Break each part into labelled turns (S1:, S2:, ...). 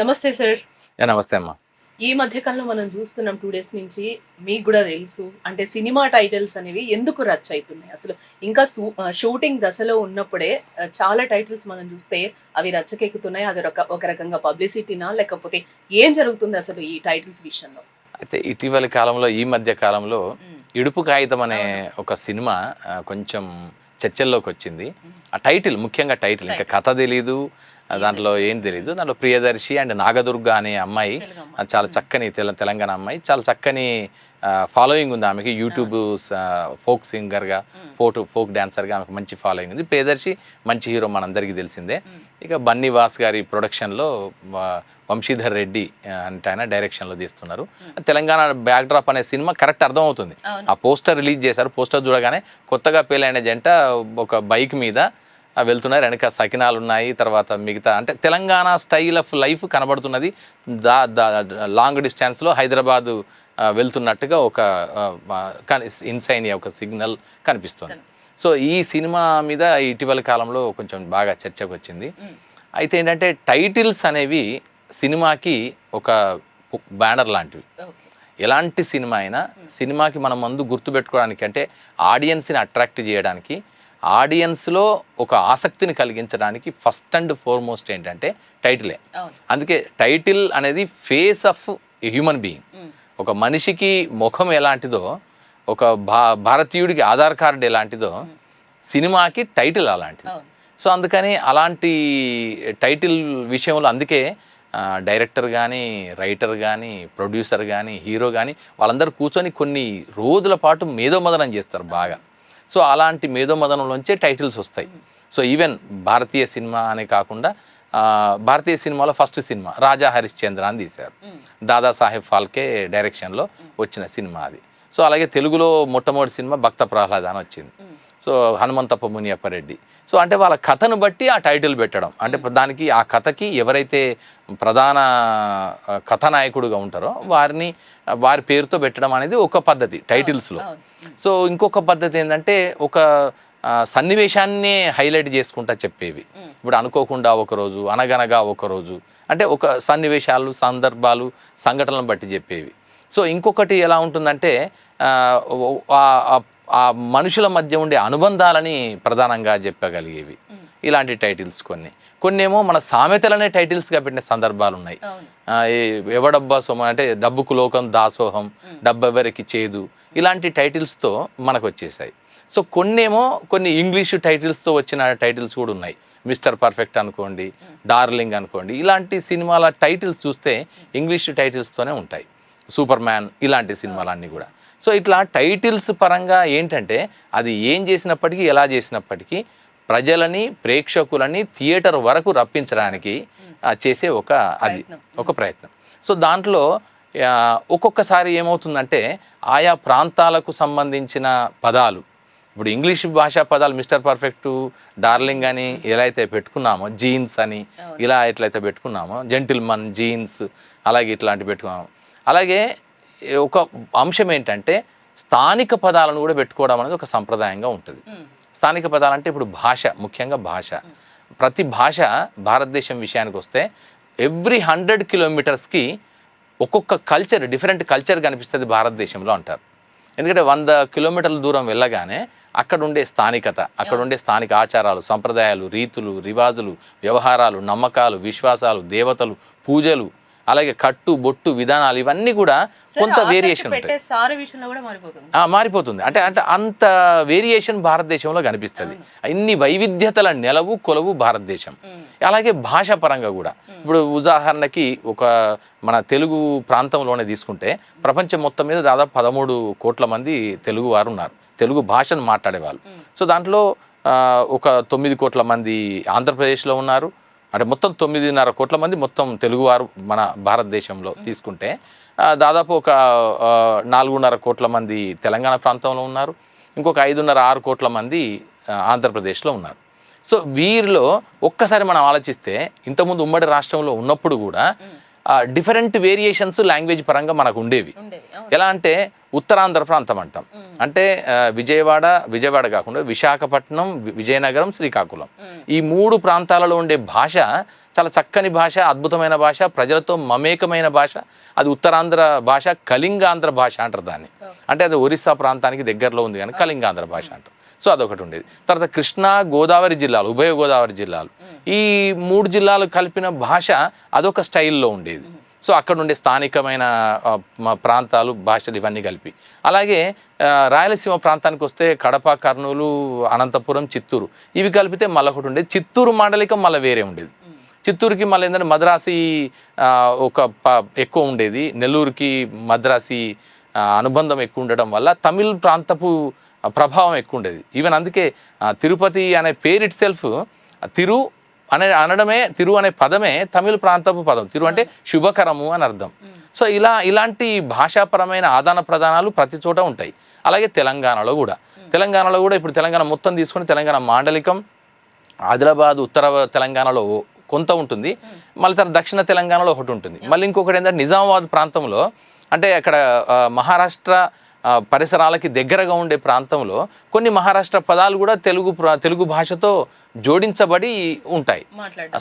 S1: నమస్తే సార్.
S2: నమస్తే అమ్మా.
S1: ఈ మధ్య కాలంలో మనం చూస్తున్నాం 2 డేస్ నుంచి. మీకు గూడా తెలుసు. అంటే సినిమా టైటిల్స్ అనేవి ఎందుకు రచ్ అయితున్నాయి? అసలు ఇంకా షూటింగ్ దశలో ఉన్నప్పుడే చాలా టైటిల్స్ మనం చూస్తే అవి రచ్చకెక్కుతున్నాయి. అది ఒక రకంగా పబ్లిసిటీనా? లేకపోతే ఏం జరుగుతుంది అసలు ఈ టైటిల్స్ విషయంలో?
S2: అయితే ఇటీవలి కాలంలో, ఈ మధ్య కాలంలో
S1: హ్మ్.
S2: 'ఇడుపు కాగితం' అనే
S1: అవును.
S2: ఒక సినిమా కొంచెం చర్చల్లోకి వచ్చింది. ఆ టైటిల్, ముఖ్యంగా టైటిల్, ఇంకా కథ తెలీదు, దాంట్లో ఏం తెలీదు. దాంట్లో ప్రియదర్శి అండ్ నాగదుర్గ అనే అమ్మాయి,
S1: తెలుగమ్మ.
S2: చాలా చక్కని తెలంగాణ అమ్మాయి, చాలా చక్కని ఫాలోయింగ్ ఉంది ఆమెకి. యూట్యూబ్ ఫోక్ సింగర్గా, ఫోక్ డాన్సర్గా ఆమెకు మంచి ఫాలోయింగ్ ఉంది. ప్రియదర్శి మంచి హీరో, మనందరికీ తెలిసిందే. ఇక బన్నీవాస్ గారి ప్రొడక్షన్లో వంశీధర్ రెడ్డి అంటే ఆయన డైరెక్షన్లో తీస్తున్నారు. తెలంగాణ బ్యాక్డ్రాప్ అనే సినిమా కరెక్ట్ అర్థమవుతుంది. ఆ పోస్టర్ రిలీజ్ చేశారు. పోస్టర్ చూడగానే కొత్తగా పెళ్ళైన జంట ఒక బైక్ మీద వెళ్తున్నారు. వెనక సకినాలు ఉన్నాయి, తర్వాత మిగతా అంటే తెలంగాణ స్టైల్ ఆఫ్ లైఫ్ కనబడుతున్నది. లాంగ్ డిస్టెన్స్లో హైదరాబాదు వెళ్తున్నట్టుగా ఒక ఇన్సైనియా ఒక సిగ్నల్ కనిపిస్తుంది. సో ఈ సినిమా మీద ఇటీవల కాలంలో కొంచెం బాగా చర్చకు వచ్చింది. అయితే ఏంటంటే టైటిల్స్ అనేవి సినిమాకి ఒక బ్యానర్ లాంటివి. ఎలాంటి సినిమా అయినా సినిమాకి మనం ముందు గుర్తుపెట్టుకోవడానికి, అంటే ఆడియన్స్ని అట్రాక్ట్ చేయడానికి, ఆడియన్స్లో ఒక ఆసక్తిని కలిగించడానికి ఫస్ట్ అండ్ ఫార్మోస్ట్ ఏంటంటే టైటిలే. అందుకే టైటిల్ అనేది ఫేస్ ఆఫ్ హ్యూమన్ బీయింగ్. ఒక మనిషికి ముఖం ఎలాంటిదో, ఒక భారతీయుడికి ఆధార్ కార్డు ఎలాంటిదో, సినిమాకి టైటిల్ అలాంటిది. సో అందుకని అలాంటి టైటిల్ విషయంలో అందుకే డైరెక్టర్ కానీ, రైటర్ కానీ, ప్రొడ్యూసర్ కానీ, హీరో కానీ వాళ్ళందరూ కూర్చొని కొన్ని రోజుల పాటు మేధోమదనం చేస్తారు బాగా. సో అలాంటి మేధోమదనంలోంచే టైటిల్స్ వస్తాయి. సో ఈవెన్ భారతీయ సినిమా అనే కాకుండా భారతీయ సినిమాలో ఫస్ట్ సినిమా రాజా హరిశ్చంద్ర అని తీశారు. దాదాసాహెబ్ ఫాల్కే డైరెక్షన్లో వచ్చిన సినిమా అది. సో అలాగే తెలుగులో మొట్టమొదటి సినిమా భక్త ప్రహ్లాద అని వచ్చింది. సో హనుమంతప్ప మునియప్పరెడ్డి. సో అంటే వాళ్ళ కథను బట్టి ఆ టైటిల్ పెట్టడం, అంటే దానికి ఆ కథకి ఎవరైతే ప్రధాన కథానాయకుడుగా ఉంటారో వారి పేరుతో పెట్టడం అనేది ఒక పద్ధతి టైటిల్స్లో. సో ఇంకొక పద్ధతి ఏంటంటే ఒక సన్నివేశాన్ని హైలైట్ చేసుకుంటా చెప్పేవి. ఇప్పుడు అనుకోకుండా ఒకరోజు, అనగనగా ఒకరోజు, అంటే ఒక సన్నివేశాలు, సందర్భాలు, సంఘటనలను బట్టి చెప్పేవి. సో ఇంకొకటి ఎలా ఉంటుందంటే ఆ మనుషుల మధ్య ఉండే అనుబంధాలని ప్రధానంగా చెప్పగలిగేవి ఇలాంటి టైటిల్స్. కొన్నేమో మన సామెతలనే టైటిల్స్గా పెట్టిన సందర్భాలు ఉన్నాయి. ఎవడబ్బా సోమ అంటే డబ్బుకు లోకం దాసోహం, డబ్బెవరికి చేదు, ఇలాంటి టైటిల్స్తో మనకు వచ్చేసాయి. సో కొన్ని ఇంగ్లీషు టైటిల్స్తో వచ్చిన టైటిల్స్ కూడా ఉన్నాయి. మిస్టర్ పర్ఫెక్ట్ అనుకోండి, డార్లింగ్ అనుకోండి, ఇలాంటి సినిమాల టైటిల్స్ చూస్తే ఇంగ్లీష్ టైటిల్స్తోనే ఉంటాయి. సూపర్ మ్యాన్, ఇలాంటి సినిమాలన్నీ కూడా. సో ఇట్లా టైటిల్స్ పరంగా ఏంటంటే అది ఏం చేసినప్పటికీ, ఎలా చేసినప్పటికీ ప్రజలని, ప్రేక్షకులని థియేటర్ వరకు రప్పించడానికి చేసే ఒక ప్రయత్నం. సో దాంట్లో ఒక్కొక్కసారి ఏమవుతుందంటే ఆయా ప్రాంతాలకు సంబంధించిన పదాలు, ఇప్పుడు ఇంగ్లీష్ భాషా పదాలు మిస్టర్ పర్ఫెక్టు, డార్లింగ్ అని ఎలా అయితే పెట్టుకున్నామో, జీన్స్ అని ఇలా ఎట్లయితే పెట్టుకున్నామో, జెంటిల్మన్, జీన్స్, అలాగే ఇట్లాంటి పెట్టుకున్నాము. అలాగే ఒక అంశం ఏంటంటే స్థానిక పదాలను కూడా పెట్టుకోవడం అనేది ఒక సంప్రదాయంగా ఉంటుంది. స్థానిక పదాలు అంటే ఇప్పుడు భాష, ముఖ్యంగా భాష. ప్రతి భాష భారతదేశం విషయానికి వస్తే ఎవ్రీ 100 కిలోమీటర్స్కి ఒక్కొక్క కల్చర్, డిఫరెంట్ కల్చర్ కనిపిస్తుంది భారతదేశంలో అంటారు. ఎందుకంటే 100 కిలోమీటర్ల దూరం వెళ్ళగానే అక్కడ ఉండే స్థానికత, అక్కడ ఉండే స్థానిక ఆచారాలు, సంప్రదాయాలు, రీతులు, రివాజులు, వ్యవహారాలు, నమ్మకాలు, విశ్వాసాలు, దేవతలు, పూజలు, అలాగే కట్టు బొట్టు విధానాలు, ఇవన్నీ కూడా కొంత వేరియేషన్ మారిపోతుంది. అంటే అంత వేరియేషన్ భారతదేశంలో కనిపిస్తుంది. ఇన్ని వైవిధ్యతల నెలవు కొలవు భారతదేశం. అలాగే భాష పరంగా కూడా ఇప్పుడు ఉదాహరణకి మన తెలుగు ప్రాంతంలోనే తీసుకుంటే ప్రపంచం మొత్తం మీద దాదాపు 13 కోట్ల మంది తెలుగు వారు ఉన్నారు, తెలుగు భాషను మాట్లాడేవాళ్ళు. సో దాంట్లో ఒక 9 కోట్ల మంది ఆంధ్రప్రదేశ్లో ఉన్నారు. అంటే మొత్తం 9.5 కోట్ల మంది మొత్తం తెలుగువారు మన భారతదేశంలో తీసుకుంటే, దాదాపు ఒక 4.5 కోట్ల మంది తెలంగాణ ప్రాంతంలో ఉన్నారు, ఇంకొక 5.5-6 కోట్ల మంది ఆంధ్రప్రదేశ్లో ఉన్నారు. సో వీరిలో ఒక్కసారి మనం ఆలోచిస్తే ఇంతకుముందు ఉమ్మడి రాష్ట్రంలో ఉన్నప్పుడు కూడా డిఫరెంట్ వేరియేషన్స్ లాంగ్వేజ్ పరంగా మనకు ఉండేవి. ఎలా అంటే ఉత్తరాంధ్ర ప్రాంతం అంటాం, అంటే విజయవాడ కాకుండా విశాఖపట్నం, విజయనగరం, శ్రీకాకుళం, ఈ 3 ప్రాంతాలలో ఉండే భాష చాలా చక్కని భాష, అద్భుతమైన భాష, ప్రజలతో మమేకమైన భాష. అది ఉత్తరాంధ్ర భాష, కళింగాంధ్ర భాష అంటారు దాన్ని. అంటే అది ఒరిస్సా ప్రాంతానికి దగ్గరలో ఉంది కానీ కళింగాంధ్ర భాష అంటారు. సో అదొకటి ఉండేది. తర్వాత కృష్ణా, గోదావరి జిల్లాలు, ఉభయ గోదావరి జిల్లాలు, ఈ 3 జిల్లాలు కలిపిన భాష అదొక స్టైల్లో ఉండేది. సో అక్కడ ఉండే స్థానికమైన ప్రాంతాలు, భాషలు ఇవన్నీ కలిపి. అలాగే రాయలసీమ ప్రాంతానికి వస్తే కడప, కర్నూలు, అనంతపురం, చిత్తూరు ఇవి కలిపితే మళ్ళీ ఒకటి ఉండేది. చిత్తూరు మాండలికం మళ్ళీ వేరే ఉండేది. చిత్తూరుకి మళ్ళీ ఏంటంటే మద్రాసి ఎక్కువ ఉండేది. నెల్లూరుకి మద్రాసి అనుబంధం ఎక్కువ ఉండడం వల్ల తమిళ్ ప్రాంతపు ప్రభావం ఎక్కువ ఉండేది. ఈవెన్ అందుకే తిరుపతి అనే పేరు ఇట్ సెల్ఫ్ తిరు తిరు అనే పదమే తమిళ ప్రాంతపు పదం. తిరు అంటే శుభకరము అని అర్థం. సో ఇలాంటి భాషాపరమైన ఆదాన ప్రదానాలు ప్రతి చోట ఉంటాయి. అలాగే తెలంగాణలో కూడా ఇప్పుడు తెలంగాణ మొత్తం తీసుకొని తెలంగాణ మాండలికం ఆదిలాబాద్, ఉత్తర తెలంగాణలో కొంత ఉంటుంది, మళ్ళీ తర్వాత దక్షిణ తెలంగాణలో ఒకటి ఉంటుంది. మళ్ళీ ఇంకొకటి ఏంటంటే నిజామాబాద్ ప్రాంతంలో, అంటే అక్కడ మహారాష్ట్ర పరిసరాలకి దగ్గరగా ఉండే ప్రాంతంలో కొన్ని మహారాష్ట్ర పదాలు కూడా తెలుగు భాషతో జోడించబడి ఉంటాయి,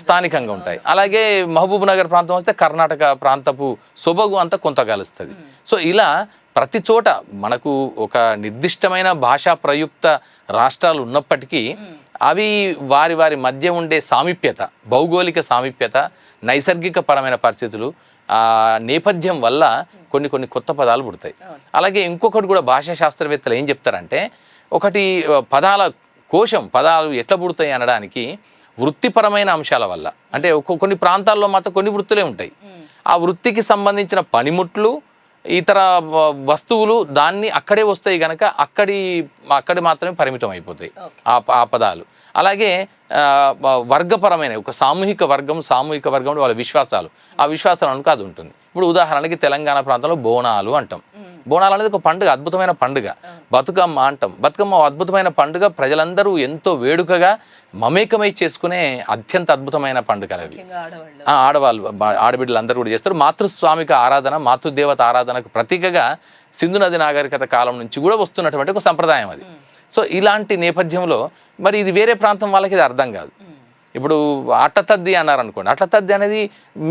S2: స్థానికంగా ఉంటాయి. అలాగే మహబూబ్ నగర్ ప్రాంతం వస్తే కర్ణాటక ప్రాంతపు సొబగు అంతా కొంత కలుస్తుంది. సో ఇలా ప్రతి చోట మనకు ఒక నిర్దిష్టమైన భాషా ప్రయుక్త రాష్ట్రాలు ఉన్నప్పటికీ అవి వారి మధ్య ఉండే సామీప్యత, భౌగోళిక సామీప్యత, నైసర్గిక పరమైన పరిస్థితులు నేపథ్యం వల్ల కొన్ని కొత్త పదాలు పుడతాయి. అలాగే ఇంకొకటి కూడా భాషా శాస్త్రవేత్తలు ఏం చెప్తారంటే, ఒకటి పదాల కోశం, పదాలు ఎట్లా పుడతాయి అనడానికి వృత్తిపరమైన అంశాల వల్ల. అంటే కొన్ని ప్రాంతాల్లో మాత్రం కొన్ని వృత్తులే ఉంటాయి. ఆ వృత్తికి సంబంధించిన పనిముట్లు, ఇతర వస్తువులు దాన్ని అక్కడే వస్తాయి కనుక అక్కడి మాత్రమే పరిమితం అయిపోతాయి ఆ పదాలు. అలాగే వర్గపరమైన ఒక సామూహిక వర్గం వాళ్ళ విశ్వాసాలు, ఆ విశ్వాసాలు అనుకో అది ఉంటుంది. ఇప్పుడు ఉదాహరణకి తెలంగాణ ప్రాంతంలో బోనాలు అంటాం. బోనాలు అనేది ఒక పండుగ, అద్భుతమైన పండుగ. బతుకమ్మ అంటాం. బతుకమ్మ అద్భుతమైన పండుగ, ప్రజలందరూ ఎంతో వేడుకగా మమేకమై చేసుకునే అత్యంత అద్భుతమైన పండుగలు అవి. ఆడవాళ్ళు, ఆడబిడ్డలు అందరూ కూడా చేస్తారు. మాతృస్వామిక ఆరాధన, మాతృదేవత ఆరాధనకు ప్రతీకగా సింధు నది నాగరికత కాలం నుంచి కూడా వస్తున్నటువంటి ఒక సంప్రదాయం అది. సో ఇలాంటి నేపథ్యంలో మరి ఇది వేరే ప్రాంతం వాళ్ళకి ఇది అర్థం కాదు. ఇప్పుడు అట్టతద్ది అన్నారు అనుకోండి, అట్టతద్ది అనేది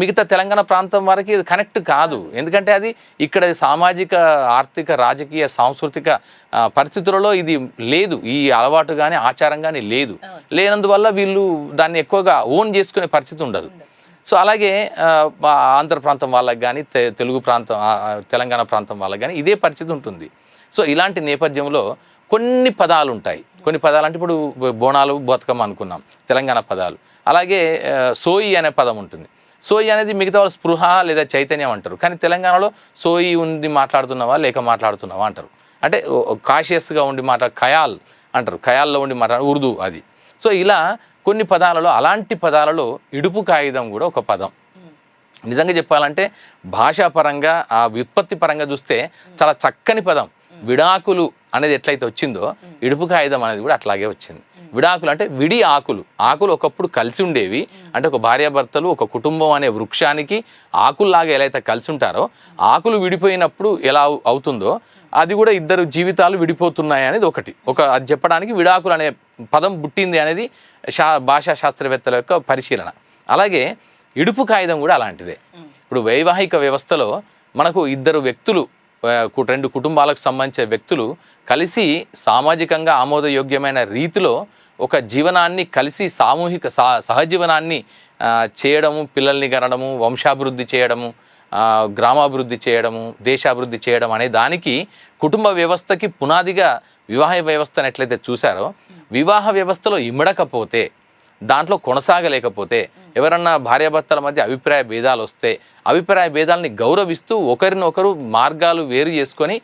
S2: మిగతా తెలంగాణ ప్రాంతం వారికి ఇది కనెక్ట్ కాదు. ఎందుకంటే అది ఇక్కడ సామాజిక, ఆర్థిక, రాజకీయ, సాంస్కృతిక పరిస్థితులలో ఇది లేదు, ఈ అలవాటు కానీ ఆచారం కానీ లేనందువల్ల వీళ్ళు దాన్ని ఎక్కువగా ఓన్ చేసుకునే పరిస్థితి ఉండదు. సో అలాగే ఆంధ్ర ప్రాంతం వాళ్ళకి కానీ తెలంగాణ ప్రాంతం వాళ్ళకి కానీ ఇదే పరిస్థితి ఉంటుంది. సో ఇలాంటి నేపథ్యంలో కొన్ని పదాలు ఉంటాయి. కొన్ని పదాలు అంటే ఇప్పుడు బోనాలు, బతుకమ్మ అనుకున్నాం, తెలంగాణ పదాలు. అలాగే సోయి అనే పదం ఉంటుంది. సోయి అనేది మిగతా వాళ్ళు స్పృహ లేదా చైతన్యం అంటారు, కానీ తెలంగాణలో సోయి ఉంది మాట్లాడుతున్నావా లేక మాట్లాడుతున్నావా అంటారు. అంటే కాషియస్గా ఉండి ఖయాల్ అంటారు, ఖయాల్లో ఉండి ఉర్దూ అది. సో ఇలా కొన్ని పదాలలో, అలాంటి పదాలలో ఇడుపు కాగితం కూడా ఒక పదం. నిజంగా చెప్పాలంటే భాషాపరంగా, ఆ వ్యుత్పత్తి పరంగా చూస్తే చాలా చక్కని పదం. విడాకులు అనేది ఎట్లయితే వచ్చిందో ఇడుపు కాగితం అనేది కూడా అట్లాగే వచ్చింది. విడాకులు అంటే విడి ఆకులు ఒకప్పుడు కలిసి ఉండేవి. అంటే ఒక భార్యాభర్తలు, ఒక కుటుంబం అనే వృక్షానికి ఆకుల్లాగా ఎలా అయితే కలిసి ఉంటారో, ఆకులు విడిపోయినప్పుడు ఎలా అవుతుందో అది కూడా ఇద్దరు జీవితాలు విడిపోతున్నాయి అనేది అది చెప్పడానికి విడాకులు అనే పదం పుట్టింది అనేది భాషా శాస్త్రవేత్తల యొక్క పరిశీలన. అలాగే ఇడుపు కాగితం కూడా అలాంటిదే. ఇప్పుడు వైవాహిక వ్యవస్థలో మనకు ఇద్దరు వ్యక్తులు, 2 కుటుంబాలకు సంబంధించిన వ్యక్తులు కలిసి సామాజికంగా ఆమోదయోగ్యమైన రీతిలో ఒక జీవనాన్ని కలిసి సామూహిక సహజీవనాన్ని చేయడము, పిల్లల్ని కనడము, వంశాభివృద్ధి చేయడము, గ్రామాభివృద్ధి చేయడము, దేశాభివృద్ధి చేయడం అనే దానికి కుటుంబ వ్యవస్థకి పునాదిగా వివాహ వ్యవస్థను ఎట్లయితే చూశారో, వివాహ వ్యవస్థలో ఇమడకపోతే, దాంట్లో కొనసాగలేకపోతే, ఎవరన్నా భార్యాభర్తల మధ్య అభిప్రాయ భేదాలు వస్తే అభిప్రాయ భేదాలని గౌరవిస్తూ ఒకరినొకరు మార్గాలు వేరు చేసుకొని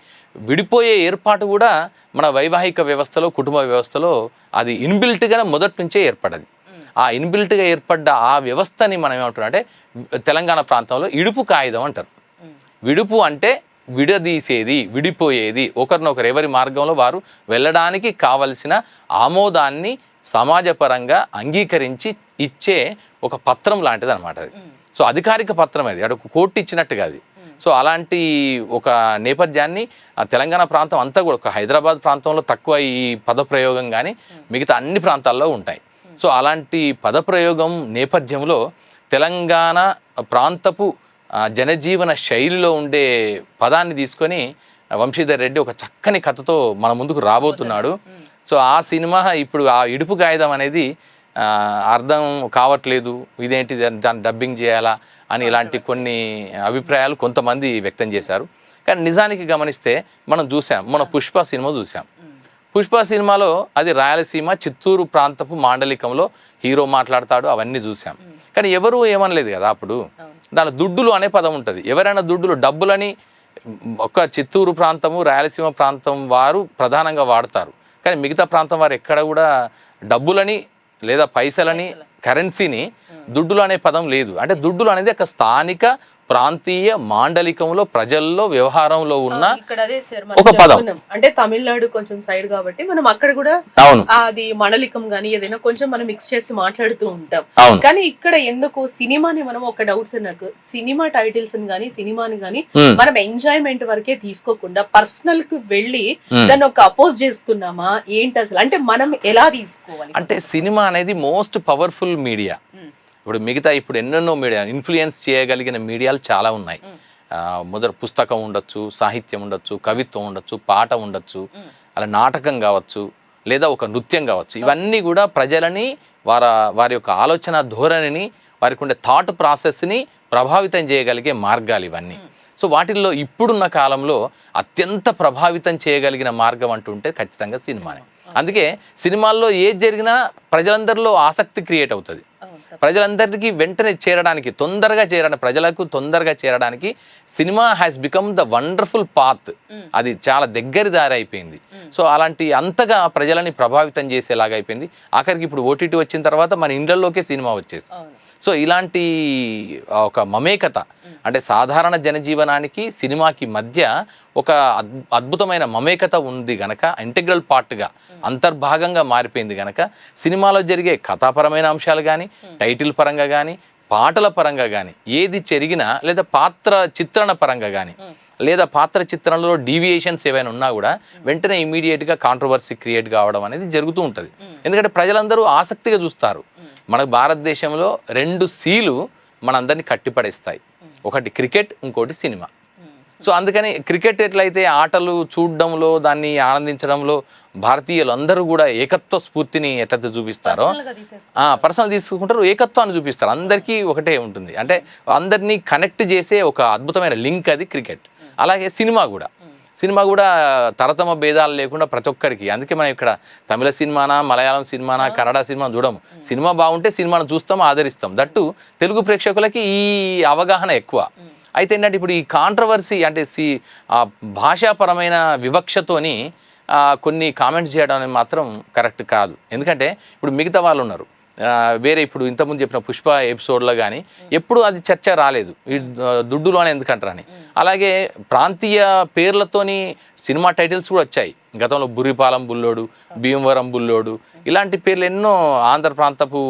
S2: విడిపోయే ఏర్పాటు కూడా మన వైవాహిక వ్యవస్థలో, కుటుంబ వ్యవస్థలో అది ఇన్బిల్ట్గా మొదటి నుంచే ఏర్పడది. ఆ ఇన్బిల్ట్గా ఏర్పడ్డ ఆ వ్యవస్థని మనం ఏమంటున్నామంటే తెలంగాణ ప్రాంతంలో ఇడుపు కాగితం అంటారు. విడుపు అంటే విడదీసేది, విడిపోయేది, ఒకరినొకరు ఎవరి మార్గంలో వారు వెళ్ళడానికి కావలసిన ఆమోదాన్ని సమాజపరంగా అంగీకరించి ఇచ్చే ఒక పత్రం లాంటిది అనమాట అది. సో అధికారిక పత్రం అది, అటు కోర్టు ఇచ్చినట్టుగా అది. సో అలాంటి ఒక నేపథ్యాన్ని ఆ తెలంగాణ ప్రాంతం అంతా కూడా, ఒక హైదరాబాద్ ప్రాంతంలో తక్కువ ఈ పదప్రయోగం కానీ మిగతా అన్ని ప్రాంతాల్లో ఉంటాయి. సో అలాంటి పదప్రయోగం నేపథ్యంలో తెలంగాణ ప్రాంతపు జనజీవన శైలిలో ఉండే పదాన్ని తీసుకొని వంశీధర్ రెడ్డి ఒక చక్కని కథతో మన ముందుకు రాబోతున్నాడు. సో ఆ సినిమా ఇప్పుడు ఆ ఇడుపు కాగితం అనేది అర్థం కావట్లేదు, ఇదేంటి దాన్ని డబ్బింగ్ చేయాలా అని ఇలాంటి కొన్ని అభిప్రాయాలు కొంతమంది వ్యక్తం చేశారు. కానీ నిజానికి గమనిస్తే మనం చూసాం, మన పుష్ప సినిమా చూసాం. పుష్ప సినిమాలో అది రాయలసీమ చిత్తూరు ప్రాంతపు మాండలికంలో హీరో మాట్లాడతాడు, అవన్నీ చూసాం. కానీ ఎవరు ఏమనలేదు కదా అప్పుడు. దాని దుడ్డులు అనే పదం ఉంటుంది. ఎవరైనా దుడ్డులు, డబ్బులని ఒక చిత్తూరు ప్రాంతము రాయలసీమ ప్రాంతం వారు ప్రధానంగా వాడతారు. కానీ మిగతా ప్రాంతం వారు ఎక్కడ కూడా డబ్బులని లేదా పైసలని, కరెన్సీని దుడ్డులు అనే పదం లేదు. అంటే దుడ్డులు అనేది ఒక స్థానిక ప్రాంతీయ మాండలికంలో ప్రజల్లో వ్యవహారంలో ఉన్న ఒక పదం.
S1: అంటే తమిళనాడు కొంచెం సైడ్ కాబట్టి మనం అక్కడ కూడా
S2: అవును
S1: అది మండలికం గానీ ఏదైనా కొంచెం మనం మిక్స్ చేసి మాట్లాడుతూ ఉంటాం.
S2: అవును.
S1: కానీ ఇక్కడ ఎందుకు సినిమాని మనం ఒక డౌట్స్ నాకు సినిమా టైటిల్స్ గానీ సినిమాని గానీ మనం ఎంజాయ్మెంట్ వరకే తీసుకోకుండా పర్సనల్ కు వెళ్ళి దాన్ని ఒక అపోజ్ చేస్తున్నామా ఏంటి అసలు, అంటే మనం ఎలా తీసుకోవాలి?
S2: అంటే సినిమా అనేది మోస్ట్ పవర్ఫుల్ మీడియా. ఇప్పుడు మిగతా ఇప్పుడు ఎన్నెన్నో మీడియా ఇన్ఫ్లుయెన్స్ చేయగలిగిన మీడియాలు చాలా ఉన్నాయి. మొదటి పుస్తకం ఉండొచ్చు, సాహిత్యం ఉండొచ్చు, కవిత్వం ఉండొచ్చు, పాట ఉండొచ్చు, అలా నాటకం కావచ్చు, లేదా ఒక నృత్యం కావచ్చు. ఇవన్నీ కూడా ప్రజలని వారి యొక్క ఆలోచన ధోరణిని, వారికి ఉండే థాట్ ప్రాసెస్ని ప్రభావితం చేయగలిగే మార్గాలు ఇవన్నీ. సో వాటిల్లో ఇప్పుడున్న కాలంలో అత్యంత ప్రభావితం చేయగలిగిన మార్గం అంటుంటే ఖచ్చితంగా సినిమానే. అందుకే సినిమాల్లో ఏది జరిగినా ప్రజలందరిలో ఆసక్తి క్రియేట్ అవుతుంది. ప్రజలందరికీ వెంటనే చేరడానికి, ప్రజలకు తొందరగా చేరడానికి cinema has become the wonderful path. అది చాలా దగ్గర దారి అయిపోయింది. సో అలాంటి అంతగా ప్రజలని ప్రభావితం చేసేలాగా అయిపోయింది. ఆఖరికి ఇప్పుడు ఓటీటీ వచ్చిన తర్వాత మన ఇండ్లలోకే సినిమా వచ్చేసి. సో ఇలాంటి ఒక మమేకత, అంటే సాధారణ జనజీవనానికి సినిమాకి మధ్య ఒక అద్భుతమైన మమేకత ఉంది గనక, ఇంటెగ్రల్ పార్ట్గా అంతర్భాగంగా మారిపోయింది గనక సినిమాలో జరిగే కథాపరమైన అంశాలు కానీ, టైటిల్ పరంగా కానీ, పాటల పరంగా కానీ ఏది జరిగినా, లేదా పాత్ర చిత్రణ పరంగా కానీ, లేదా పాత్ర చిత్రంలో డీవియేషన్స్ ఏవైనా ఉన్నా కూడా వెంటనే ఇమీడియట్గా కాంట్రవర్సీ క్రియేట్ కావడం అనేది జరుగుతూ ఉంటుంది. ఎందుకంటే ప్రజలందరూ ఆసక్తిగా చూస్తారు. మన భారతదేశంలో 2 Cలు మనందరినీ కట్టిపడేస్తాయి, ఒకటి క్రికెట్, ఇంకోటి సినిమా. సో అందుకని క్రికెట్ ఎట్లయితే ఆటలు చూడడంలో, దాన్ని ఆనందించడంలో భారతీయులు అందరూ కూడా ఏకత్వ స్ఫూర్తిని ఎట్లయితే చూపిస్తారో, పర్సనల్ తీసుకుంటారు, ఏకత్వాన్ని చూపిస్తారు. అందరికీ ఒకటే ఉంటుంది, అంటే అందరినీ కనెక్ట్ చేసే ఒక అద్భుతమైన లింక్ అది క్రికెట్. అలాగే సినిమా కూడా తరతమ భేదాలు లేకుండా ప్రతి ఒక్కరికి. అందుకే మనం ఇక్కడ తమిళ సినిమానా, మలయాళం సినిమానా, కన్నడ సినిమా చూడము. సినిమా బాగుంటే సినిమాను చూస్తాం, ఆదరిస్తాం. దట్టు తెలుగు ప్రేక్షకులకి ఈ అవగాహన ఎక్కువ. అయితే ఏంటంటే ఇప్పుడు ఈ కాంట్రవర్సీ, అంటే భాషాపరమైన వివక్షతోని కొన్ని కామెంట్స్ చేయడం అనేది మాత్రం కరెక్ట్ కాదు. ఎందుకంటే ఇప్పుడు మిగతా వాళ్ళు ఉన్నారు వేరే, ఇప్పుడు ఇంతకుముందు చెప్పిన పుష్ప ఎపిసోడ్లో కానీ ఎప్పుడు అది చర్చ రాలేదు, ఈ దుడ్డులు అని ఎందుకంటారని. అలాగే ప్రాంతీయ పేర్లతోని సినిమా టైటిల్స్ కూడా వచ్చాయి గతంలో. బుర్రిపాలెం బుల్లోడు, భీమవరం బుల్లోడు, ఇలాంటి పేర్లు ఎన్నో ఆంధ్ర ప్రాంతపు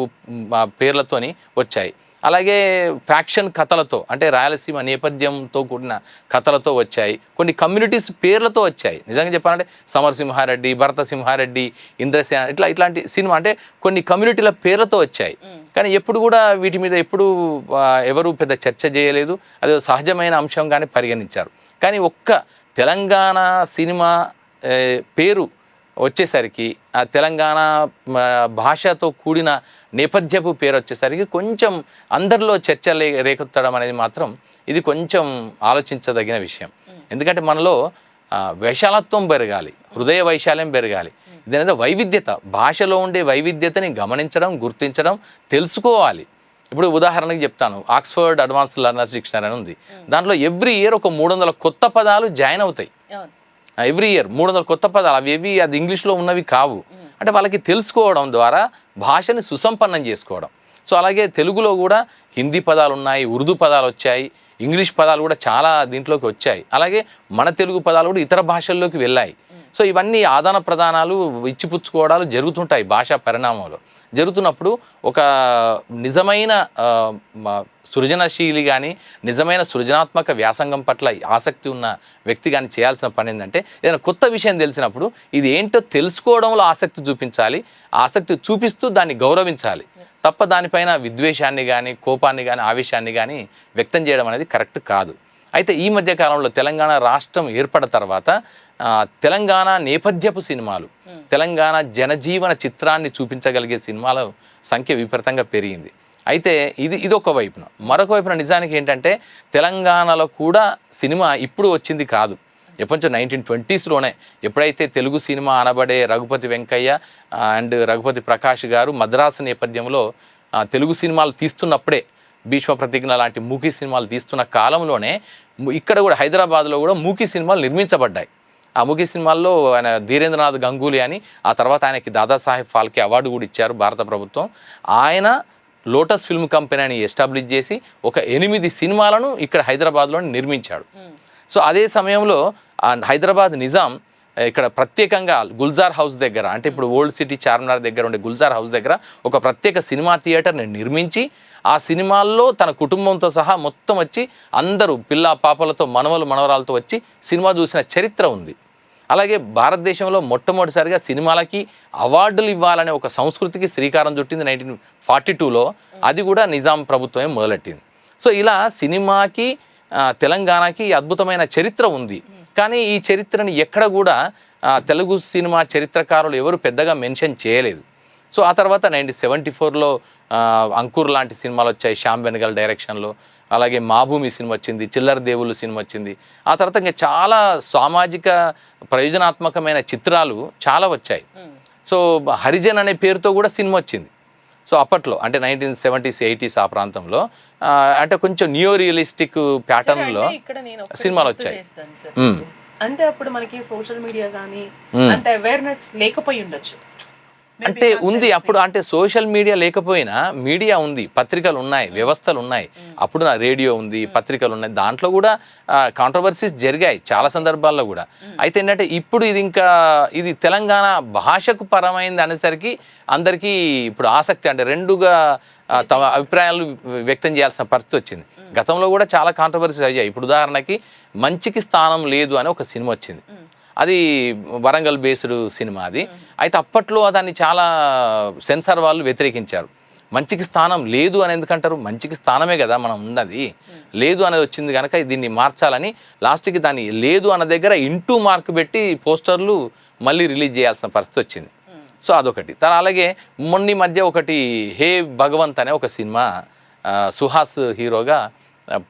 S2: పేర్లతోని వచ్చాయి. అలాగే ఫ్యాక్షన్ కథలతో, అంటే రాయలసీమ నేపథ్యంతో కూడిన కథలతో వచ్చాయి. కొన్ని కమ్యూనిటీస్ పేర్లతో వచ్చాయి. నిజంగా చెప్పాలంటే సమరసింహారెడ్డి, భరత సింహారెడ్డి, ఇంద్రసేన, ఇట్లాంటి సినిమా అంటే కొన్ని కమ్యూనిటీల పేర్లతో వచ్చాయి. కానీ ఎప్పుడు కూడా వీటి మీద ఎవరు పెద్ద చర్చ చేయలేదు. అది సహజమైన అంశంగానే పరిగణించారు. కానీ ఒక్క తెలంగాణ సినిమా పేరు వచ్చేసరికి, ఆ తెలంగాణ భాషతో కూడిన నేపథ్యపు పేరు వచ్చేసరికి కొంచెం అందరిలో చర్చ రేకెత్తడం అనేది మాత్రం ఇది కొంచెం ఆలోచించదగిన విషయం. ఎందుకంటే మనలో వైశాలత్వం పెరగాలి, హృదయ వైశాల్యం పెరగాలి. ఇదేదో వైవిధ్యత, భాషలో ఉండే వైవిధ్యతని గమనించడం, గుర్తించడం, తెలుసుకోవాలి. ఇప్పుడు ఉదాహరణకి చెప్తాను, ఆక్స్ఫర్డ్ అడ్వాన్స్ లెర్నర్స్ డిక్షనరీ అని ఉంది. దాంట్లో ఎవ్రీ ఇయర్ ఒక 300 కొత్త పదాలు జాయిన్ అవుతాయి. ఎవ్రీ ఇయర్ 300 కొత్త పదాలు. అది ఇంగ్లీష్లో ఉన్నవి కావు. అంటే వాళ్ళకి తెలుసుకోవడం ద్వారా భాషని సుసంపన్నం చేసుకోవడం. సో అలాగే తెలుగులో కూడా హిందీ పదాలు ఉన్నాయి, ఉర్దూ పదాలు వచ్చాయి, ఇంగ్లీష్ పదాలు కూడా చాలా దీంట్లోకి వచ్చాయి. అలాగే మన తెలుగు పదాలు కూడా ఇతర భాషల్లోకి వెళ్ళాయి. సో ఇవన్నీ ఆదాన ప్రదానాలు, ఇచ్చిపుచ్చుకోవడాలు జరుగుతుంటాయి భాషా పరిణామంలో. జరుగుతున్నప్పుడు ఒక నిజమైన సృజనశీలి కానీ నిజమైన సృజనాత్మక వ్యాసంగం పట్ల ఆసక్తి ఉన్న వ్యక్తి కానీ చేయాల్సిన పని ఏంటంటే ఏదైనా కొత్త విషయం తెలిసినప్పుడు ఇది ఏంటో తెలుసుకోవడంలో ఆసక్తి చూపించాలి, ఆసక్తి చూపిస్తూ దాన్ని గౌరవించాలి తప్ప దానిపైన విద్వేషాన్ని కానీ కోపాన్ని కానీ ఆవేశాన్ని కానీ వ్యక్తం చేయడం అనేది కరెక్ట్ కాదు. అయితే ఈ మధ్య కాలంలో తెలంగాణ రాష్ట్రం ఏర్పడిన తర్వాత తెలంగాణ నేపథ్యపు సినిమాలు, తెలంగాణ జనజీవన చిత్రాన్ని చూపించగలిగే సినిమాల సంఖ్య విపరీతంగా పెరిగింది. అయితే ఇది ఒక వైపున. మరొక వైపున నిజానికి ఏంటంటే తెలంగాణలో కూడా సినిమా ఇప్పుడు వచ్చింది కాదు, ఎప్పటి 1920స్లోనే ఎప్పుడైతే తెలుగు సినిమా అనబడే రఘుపతి వెంకయ్య అండ్ రఘుపతి ప్రకాష్ గారు మద్రాసు నేపథ్యంలో తెలుగు సినిమాలు తీస్తున్నప్పుడే, భీష్మ ప్రతిజ్ఞ లాంటి మూకీ సినిమాలు తీస్తున్న కాలంలోనే ఇక్కడ కూడా హైదరాబాద్లో కూడా మూకీ సినిమాలు నిర్మించబడ్డాయి. ఆ మూకీ సినిమాల్లో ఆయన ధీరేంద్రనాథ్ గంగూలీ అని, ఆ తర్వాత ఆయనకి దాదాసాహెబ్ ఫాల్కే అవార్డు కూడా ఇచ్చారు భారత ప్రభుత్వం. ఆయన లోటస్ ఫిల్మ్ కంపెనీ అని ఎస్టాబ్లిష్ చేసి ఒక 8 సినిమాలను ఇక్కడ హైదరాబాద్లో నిర్మించాడు. సో అదే సమయంలో హైదరాబాద్ నిజాం ఇక్కడ ప్రత్యేకంగా గుల్జార్ హౌస్ దగ్గర, అంటే ఇప్పుడు ఓల్డ్ సిటీ చార్మినార్ దగ్గర ఉండే గుల్జార్ హౌస్ దగ్గర ఒక ప్రత్యేక సినిమా థియేటర్ని నిర్మించి ఆ సినిమాల్లో తన కుటుంబంతో సహా మొత్తం వచ్చి అందరూ పిల్ల పాపలతో మనవరాలతో వచ్చి సినిమా చూసిన చరిత్ర ఉంది. అలాగే భారతదేశంలో మొట్టమొదటిసారిగా సినిమాలకి అవార్డులు ఇవ్వాలనే ఒక సంస్కృతికి శ్రీకారం చుట్టింది 1942లో. అది కూడా నిజాం ప్రభుత్వమే మొదలెట్టింది. సో ఇలా సినిమాకి తెలంగాణకి అద్భుతమైన చరిత్ర ఉంది. కానీ ఈ చరిత్రని ఎక్కడ కూడా తెలుగు సినిమా చరిత్రకారులు ఎవరు పెద్దగా మెన్షన్ చేయలేదు. సో ఆ తర్వాత 1974లో అంకుర్ లాంటి సినిమాలు వచ్చాయి శ్యామ్ బెనగల్ డైరెక్షన్లో. అలాగే మాభూమి సినిమా వచ్చింది, చిల్లర దేవుళ్ళు సినిమా వచ్చింది. ఆ తర్వాత ఇంకా చాలా సామాజిక ప్రయోజనాత్మకమైన చిత్రాలు చాలా వచ్చాయి. సో హరిజన్ అనే పేరుతో కూడా సినిమా వచ్చింది. సో అప్పట్లో అంటే 1970s 80s ఆ ప్రాంతంలో అంటే కొంచెం న్యూ రియలిస్టిక్ ప్యాటర్న్లో సినిమాలు వచ్చాయి.
S1: అంటే అప్పుడు మనకి సోషల్ మీడియా కానీ అంత అవేర్నెస్ లేకపోయి ఉండొచ్చు.
S2: అంటే ఉంది అప్పుడు, అంటే సోషల్ మీడియా లేకపోయినా మీడియా ఉంది, పత్రికలు ఉన్నాయి, వ్యవస్థలు ఉన్నాయి. అప్పుడు రేడియో ఉంది, పత్రికలు ఉన్నాయి. దాంట్లో కూడా కాంట్రవర్సీస్ జరిగాయి చాలా సందర్భాల్లో కూడా. అయితే ఏంటంటే ఇప్పుడు ఇది తెలంగాణ భాషకు పరమైంది అనేసరికి అందరికీ ఇప్పుడు ఆసక్తి, అంటే రెండుగా తమ అభిప్రాయాలు వ్యక్తం చేయాల్సిన పరిస్థితి వచ్చింది. గతంలో కూడా చాలా కాంట్రవర్సీస్ అయ్యాయి. ఇప్పుడు ఉదాహరణకి మంచికి స్థానం లేదు అని ఒక సినిమా వచ్చింది. అది వరంగల్ బేస్డ్ సినిమా అది. అయితే అప్పట్లో దాన్ని చాలా సెన్సార్ వాళ్ళు వ్యతిరేకించారు. మంచికి స్థానం లేదు అని ఎందుకంటారు? మంచికి స్థానమే కదా మనం ఉన్నది. లేదు అనేది వచ్చింది కనుక దీన్ని మార్చాలని లాస్ట్కి దాన్ని లేదు అన్న దగ్గర ఇంటూ మార్క్ పెట్టి పోస్టర్లు మళ్ళీ రిలీజ్ చేయాల్సిన పరిస్థితి వచ్చింది. సో అదొకటి. అలాగే మొన్న మధ్య ఒకటి హే భగవంత్ అనే ఒక సినిమా సుహాస్ హీరోగా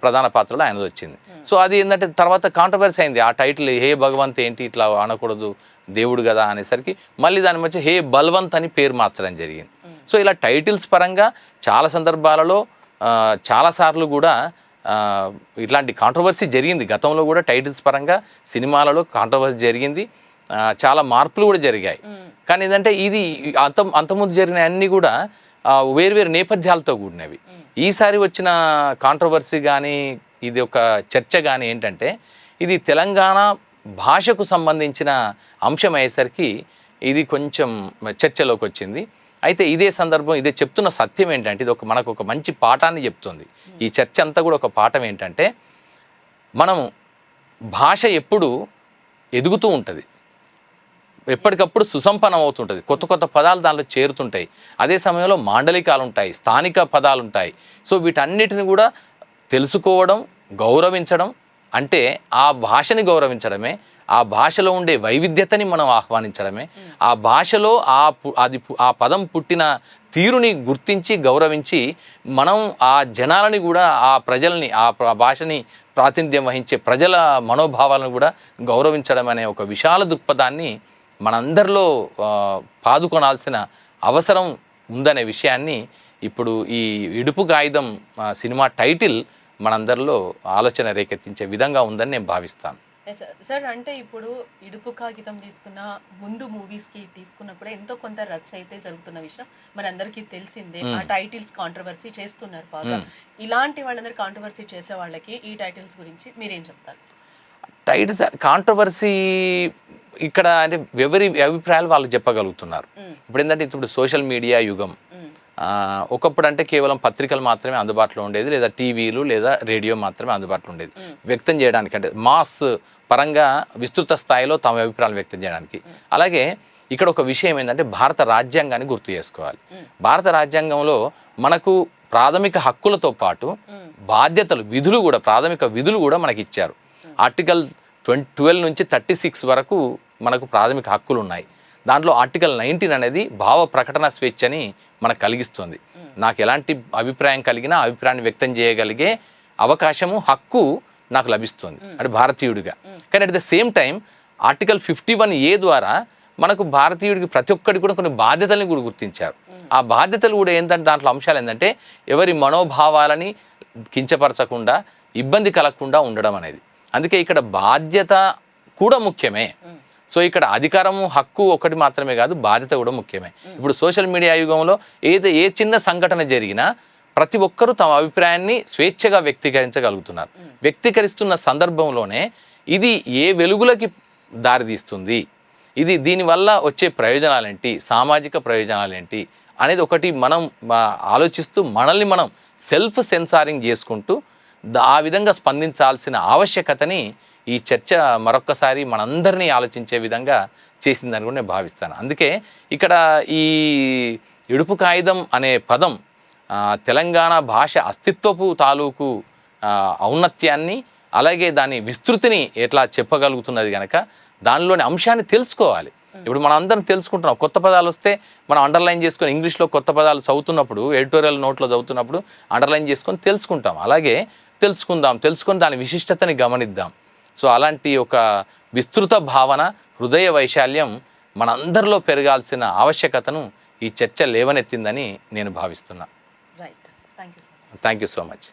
S2: ప్రధాన పాత్రలో ఆయనది వచ్చింది. సో అది ఏంటంటే తర్వాత కాంట్రవర్సీ అయింది. ఆ టైటిల్ హే భగవంత్ ఏంటి ఇట్లా అనకూడదు, దేవుడు కదా అనేసరికి మళ్ళీ దాని మధ్య హే బల్వంత్ అని పేరు మార్చడం జరిగింది. సో ఇలా టైటిల్స్ పరంగా చాలా సందర్భాలలో చాలాసార్లు కూడా ఇట్లాంటి కాంట్రవర్సీ జరిగింది. గతంలో కూడా టైటిల్స్ పరంగా సినిమాలలో కాంట్రవర్సీ జరిగింది, చాలా మార్పులు కూడా జరిగాయి. కానీ ఏంటంటే ఇది అంతకుముందు జరిగిన అన్నీ కూడా వేరు నేపథ్యాలతో కూడినవి. ఈసారి వచ్చిన కాంట్రవర్సీ కానీ ఇది ఒక చర్చ కానీ ఏంటంటే ఇది తెలంగాణ భాషకు సంబంధించిన అంశం అయ్యేసరికి ఇది కొంచెం చర్చలోకి వచ్చింది. అయితే ఇదే సందర్భం ఇదే చెప్తున్న సత్యం ఏంటంటే ఇది మనకు ఒక మంచి పాఠాన్ని చెప్తుంది. ఈ చర్చ అంతా కూడా ఒక పాఠం ఏంటంటే మనం భాష ఎప్పుడు ఎదుగుతూ ఉంటుంది, ఎప్పటికప్పుడు సుసంపన్నం అవుతుంటుంది, కొత్త కొత్త పదాలు దానిలో చేరుతుంటాయి. అదే సమయంలో మాండలికాలు ఉంటాయి, స్థానిక పదాలు ఉంటాయి. సో వీటన్నిటిని కూడా తెలుసుకోవడం, గౌరవించడం అంటే ఆ భాషని గౌరవించడమే, ఆ భాషలో ఉండే వైవిధ్యతని మనం ఆహ్వానించడమే, ఆ భాషలో ఆ పదం పుట్టిన తీరుని గుర్తించి గౌరవించి మనం ఆ జనాలని కూడా ఆ ప్రజల్ని ఆ భాషని ప్రాతినిధ్యం వహించే ప్రజల మనోభావాలను కూడా గౌరవించడం అనే ఒక విశాల దృక్పథాన్ని మనందరిలో పాదుకొనాల్సిన అవసరం ఉందనే విషయాన్ని ఇప్పుడు ఈ ఇడుపు కాగితం సినిమా టైటిల్ మనందరిలో ఆలోచన రేకెత్తించే విధంగా ఉందని నేను భావిస్తాను.
S1: సార్ అంటే ఇప్పుడు ఇడుపు కాగితం తీసుకున్న ముందు మూవీస్కి తీసుకున్నప్పుడే ఎంతో కొంత రచ్చ అయితే జరుగుతున్న విషయం మనందరికీ తెలిసిందే. ఆ టైటిల్స్ కాంట్రవర్సీ చేస్తున్నారు బాగా. ఇలాంటి వాళ్ళందరూ కాంట్రవర్సీ చేసే వాళ్ళకి ఈ టైటిల్స్ గురించి మీరేం చెప్తారు?
S2: టైటిల్స్ కాంట్రవర్సీ ఇక్కడ అంటే ఎవరి అభిప్రాయాలు వాళ్ళు చెప్పగలుగుతున్నారు. ఇప్పుడు ఏంటంటే ఇప్పుడు సోషల్ మీడియా యుగం, ఒకప్పుడు అంటే కేవలం పత్రికలు మాత్రమే అందుబాటులో ఉండేది, లేదా టీవీలు లేదా రేడియో మాత్రమే అందుబాటులో ఉండేది వ్యక్తం చేయడానికి, అంటే మాస్ పరంగా విస్తృత స్థాయిలో తమ అభిప్రాయాలు వ్యక్తం చేయడానికి. అలాగే ఇక్కడ ఒక విషయం ఏంటంటే భారత రాజ్యాంగాన్ని గుర్తు చేసుకోవాలి. భారత రాజ్యాంగంలో మనకు ప్రాథమిక హక్కులతో పాటు బాధ్యతలు, విధులు కూడా, ప్రాథమిక విధులు కూడా మనకి ఇచ్చారు. ఆర్టికల్ 12 నుంచి 36 వరకు మనకు ప్రాథమిక హక్కులు ఉన్నాయి. దాంట్లో ఆర్టికల్ 19 అనేది భావ ప్రకటన స్వేచ్ఛని మనకు కలిగిస్తుంది. నాకు ఎలాంటి అభిప్రాయం కలిగినా అభిప్రాయాన్ని వ్యక్తం చేయగలిగే అవకాశము, హక్కు నాకు లభిస్తుంది అంటే భారతీయుడిగా. కానీ at the same time article 51A ద్వారా మనకు భారతీయుడికి ప్రతి ఒక్కరికి కూడా కొన్ని బాధ్యతల్ని కూడా గుర్తించారు. ఆ బాధ్యతలు కూడా ఏంటంటే దాంట్లో అంశాలు ఏంటంటే ఎవరి మనోభావాలని కించపరచకుండా, ఇబ్బంది కలగకుండా ఉండడం అనేది. అందుకే ఇక్కడ బాధ్యత కూడా ముఖ్యమే. సో ఇక్కడ అధికారము, హక్కు ఒకటి మాత్రమే కాదు, బాధ్యత కూడా ముఖ్యమే. ఇప్పుడు సోషల్ మీడియా యుగంలో ఏ చిన్న సంఘటన జరిగినా ప్రతి ఒక్కరూ తమ అభిప్రాయాన్ని స్వేచ్ఛగా వ్యక్తీకరించగలుగుతున్నారు. వ్యక్తీకరిస్తున్న సందర్భంలోనే ఇది ఏ వెలుగులకి దారితీస్తుంది, ఇది దీనివల్ల వచ్చే ప్రయోజనాలేంటి, సామాజిక ప్రయోజనాలేంటి అనేది ఒకటి మనం ఆలోచిస్తూ మనల్ని మనం సెల్ఫ్ సెన్సారింగ్ చేసుకుంటూ ఆ విధంగా స్పందించాల్సిన ఆవశ్యకతని ఈ చర్చ మరొక్కసారి మనందరినీ ఆలోచించే విధంగా చేసిందని కూడా నేను భావిస్తాను. అందుకే ఇక్కడ ఈ ఇడుపు కాగితం అనే పదం తెలంగాణ భాష అస్తిత్వపు తాలూకు ఔన్నత్యాన్ని, అలాగే దాని విస్తృతిని ఎట్లా చెప్పగలుగుతున్నది కనుక దానిలోని అంశాన్ని తెలుసుకోవాలి. ఇప్పుడు మనం అందరం తెలుసుకుంటున్నాం, కొత్త పదాలు వస్తే మనం అండర్లైన్ చేసుకొని ఇంగ్లీష్లో కొత్త పదాలు చదువుతున్నప్పుడు, ఎడిటోరియల్ నోట్లో చదువుతున్నప్పుడు అండర్లైన్ చేసుకొని తెలుసుకుంటాం. అలాగే తెలుసుకొని దాని విశిష్టతని గమనిద్దాం. సో అలాంటి ఒక విస్తృత భావన, హృదయ వైశాల్యం మనందరిలో పెరగాల్సిన ఆవశ్యకతను ఈ చర్చ లేవనెత్తిందని నేను భావిస్తున్నా.
S1: Right, thank you
S2: thank you so much.